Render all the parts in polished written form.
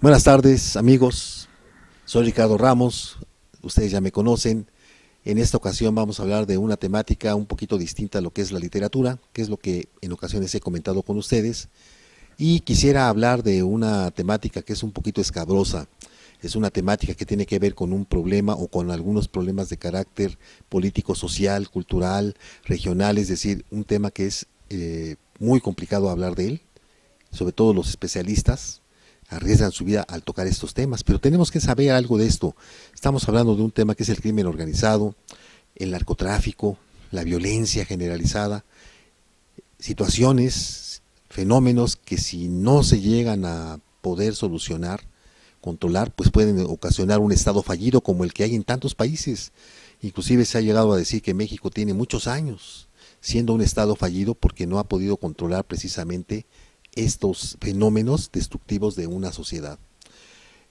Buenas tardes, amigos. Soy Ricardo Ramos. Ustedes ya me conocen. En esta ocasión vamos a hablar de una temática un poquito distinta a lo que es la literatura, que es lo que en ocasiones he comentado con ustedes. Y quisiera hablar de una temática que es un poquito escabrosa. Es una temática que tiene que ver con un problema o con algunos problemas de carácter político, social, cultural, regional, es decir, un tema que es muy complicado hablar de él, sobre todo los especialistas arriesgan su vida al tocar estos temas, pero tenemos que saber algo de esto. Estamos hablando de un tema que es el crimen organizado, el narcotráfico, la violencia generalizada, situaciones, fenómenos que si no se llegan a poder solucionar, controlar, pues pueden ocasionar un estado fallido como el que hay en tantos países. Inclusive se ha llegado a decir que México tiene muchos años siendo un estado fallido porque no ha podido controlar precisamente estos fenómenos destructivos de una sociedad.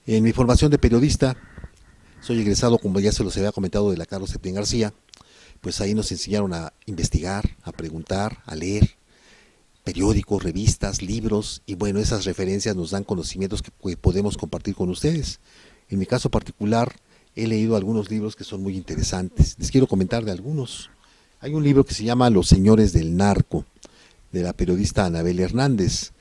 En mi formación de periodista, soy egresado, como ya se los había comentado, de la Carlos Septién García, pues ahí nos enseñaron a investigar, a preguntar, a leer periódicos, revistas, libros, y bueno, esas referencias nos dan conocimientos que podemos compartir con ustedes. En mi caso particular, he leído algunos libros que son muy interesantes. Les quiero comentar de algunos. Hay un libro que se llama Los Señores del Narco, de la periodista Anabel Hernández.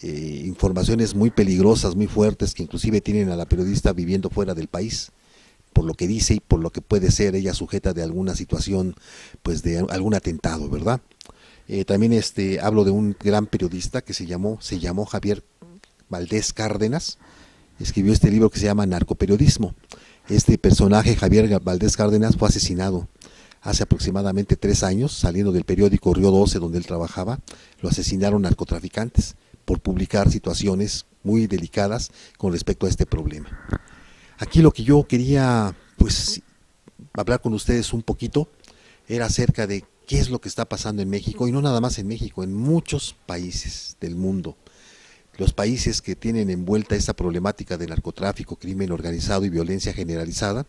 Informaciones muy peligrosas, muy fuertes, que inclusive tienen a la periodista viviendo fuera del país, por lo que dice y por lo que puede ser ella sujeta de alguna situación, pues de algún atentado, ¿verdad? También hablo de un gran periodista que se llamó Javier Valdés Cárdenas. Escribió este libro que se llama Narcoperiodismo. Este personaje, Javier Valdés Cárdenas, fue asesinado hace aproximadamente 3 años, saliendo del periódico Río 12 donde él trabajaba. Lo asesinaron narcotraficantes por publicar situaciones muy delicadas con respecto a este problema. Aquí lo que yo quería, pues, hablar con ustedes un poquito era acerca de qué es lo que está pasando en México, y no nada más en México, en muchos países del mundo. Los países que tienen envuelta esta problemática de narcotráfico, crimen organizado y violencia generalizada,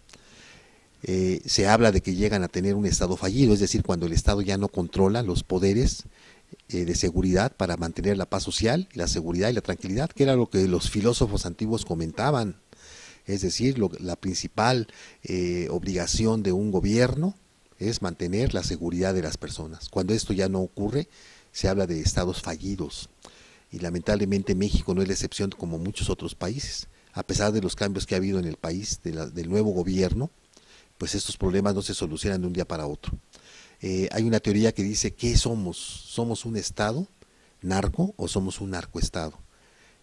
se habla de que llegan a tener un estado fallido, es decir, cuando el Estado ya no controla los poderes de seguridad para mantener la paz social, la seguridad y la tranquilidad, que era lo que los filósofos antiguos comentaban. Es decir, la principal obligación de un gobierno es mantener la seguridad de las personas. Cuando esto ya no ocurre, se habla de estados fallidos. Y lamentablemente México no es la excepción, como muchos otros países. A pesar de los cambios que ha habido en el país, del nuevo gobierno, pues estos problemas no se solucionan de un día para otro. Hay una teoría que dice, ¿qué somos? ¿Somos un estado narco o somos un narcoestado?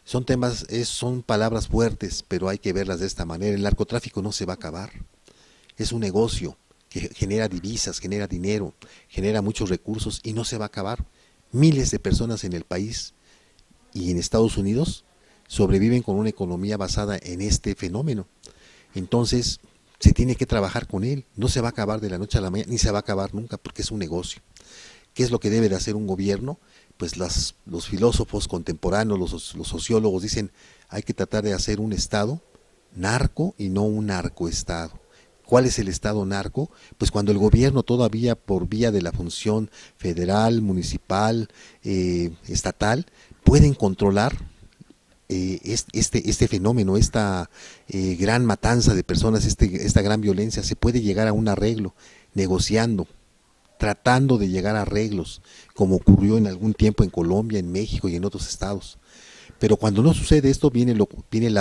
Son temas, son palabras fuertes, pero hay que verlas de esta manera. El narcotráfico no se va a acabar. Es un negocio que genera divisas, genera dinero, genera muchos recursos y no se va a acabar. Miles de personas en el país y en Estados Unidos sobreviven con una economía basada en este fenómeno. Entonces, se tiene que trabajar con él. No se va a acabar de la noche a la mañana, ni se va a acabar nunca, porque es un negocio. ¿Qué es lo que debe de hacer un gobierno? Pues los filósofos contemporáneos, los sociólogos dicen, hay que tratar de hacer un estado narco y no un narcoestado. ¿Cuál es el estado narco? Pues cuando el gobierno todavía por vía de la función federal, municipal, estatal, pueden controlar este fenómeno, esta gran matanza de personas, esta gran violencia. Se puede llegar a un arreglo, negociando, tratando de llegar a arreglos, como ocurrió en algún tiempo en Colombia, en México y en otros estados. Pero cuando no sucede esto, viene lo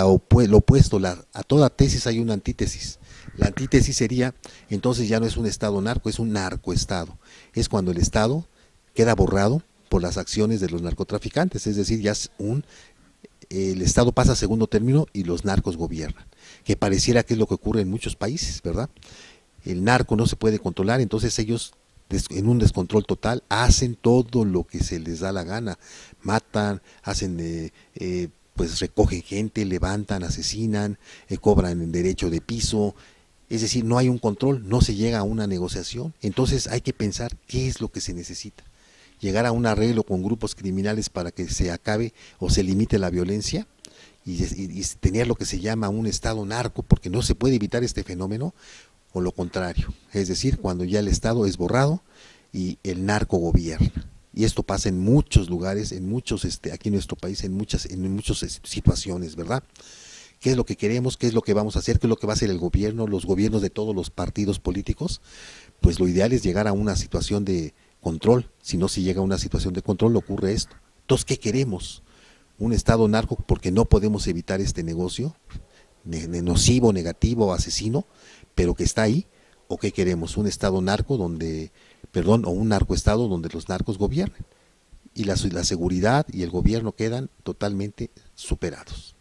opuesto. A toda tesis hay una antítesis. La antítesis sería, entonces ya no es un estado narco, es un narcoestado. Es cuando el estado queda borrado por las acciones de los narcotraficantes, es decir, ya es el Estado pasa a segundo término y los narcos gobiernan, que pareciera que es lo que ocurre en muchos países, ¿verdad? El narco no se puede controlar, entonces ellos en un descontrol total hacen todo lo que se les da la gana, matan, hacen pues recogen gente, levantan, asesinan, cobran derecho de piso. Es decir, no hay un control, no se llega a una negociación. Entonces hay que pensar qué es lo que se necesita. Llegar a un arreglo con grupos criminales para que se acabe o se limite la violencia y tener lo que se llama un estado narco, porque no se puede evitar este fenómeno, o lo contrario, es decir, cuando ya el estado es borrado y el narco gobierna. Y esto pasa en muchos lugares, en muchos, aquí en nuestro país, en muchas situaciones, ¿verdad? ¿Qué es lo que queremos? ¿Qué es lo que vamos a hacer? ¿Qué es lo que va a hacer el gobierno? Los gobiernos de todos los partidos políticos. Pues lo ideal es llegar a una situación de control. Si no se llega a una situación de control, ocurre esto. Entonces, ¿qué queremos? Un Estado narco porque no podemos evitar este negocio nocivo, negativo, asesino, pero que está ahí. ¿O qué queremos? Un Estado narco o un narcoestado donde los narcos gobiernen y la seguridad y el gobierno quedan totalmente superados.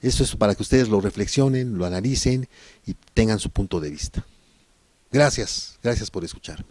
Eso es para que ustedes lo reflexionen, lo analicen y tengan su punto de vista. Gracias por escuchar.